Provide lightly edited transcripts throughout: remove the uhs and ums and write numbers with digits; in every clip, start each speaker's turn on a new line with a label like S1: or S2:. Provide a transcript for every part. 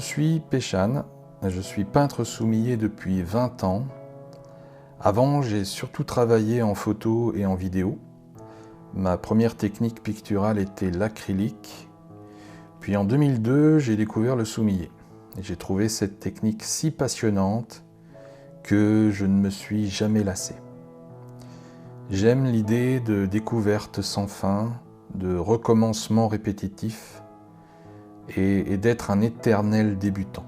S1: suis Péchane, je suis peintre soumillé depuis 20 ans. Avant, j'ai surtout travaillé en photo et en vidéo. Ma première technique picturale était l'acrylique. Puis en 2002, j'ai découvert le soumillé. J'ai trouvé cette technique si passionnante que je ne me suis jamais lassé. J'aime l'idée de découverte sans fin, de recommencement répétitif et d'être un éternel débutant.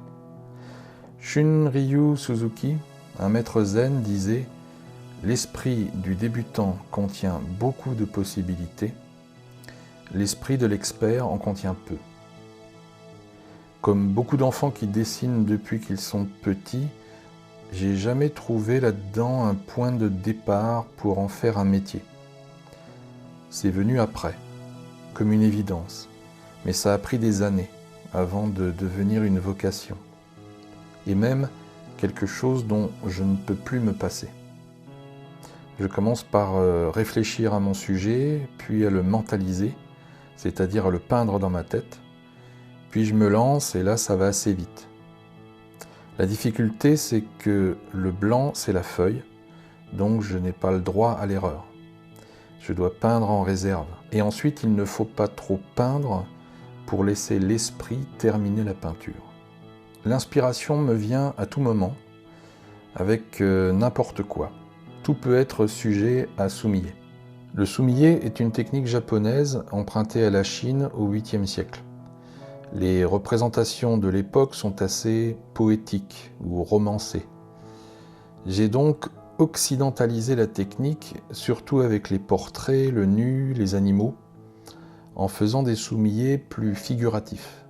S1: Shunryu Suzuki, un maître zen, disait « L'esprit du débutant contient beaucoup de possibilités, l'esprit de l'expert en contient peu. » Comme beaucoup d'enfants qui dessinent depuis qu'ils sont petits, j'ai jamais trouvé là-dedans un point de départ pour en faire un métier. C'est venu après, comme une évidence, mais ça a pris des années avant de devenir une vocation. Et même quelque chose dont je ne peux plus me passer. Je commence par réfléchir à mon sujet, puis à le mentaliser, c'est-à-dire à le peindre dans ma tête, puis je me lance et là ça va assez vite. La difficulté, c'est que le blanc, c'est la feuille, donc je n'ai pas le droit à l'erreur. Je dois peindre en réserve. Et ensuite, il ne faut pas trop peindre pour laisser l'esprit terminer la peinture. L'inspiration me vient à tout moment, avec n'importe quoi. Tout peut être sujet à soumiller. Le soumillé est une technique japonaise empruntée à la Chine au 8e siècle. Les représentations de l'époque sont assez poétiques ou romancées. J'ai donc occidentalisé la technique, surtout avec les portraits, le nu, les animaux, en faisant des soumillés plus figuratifs.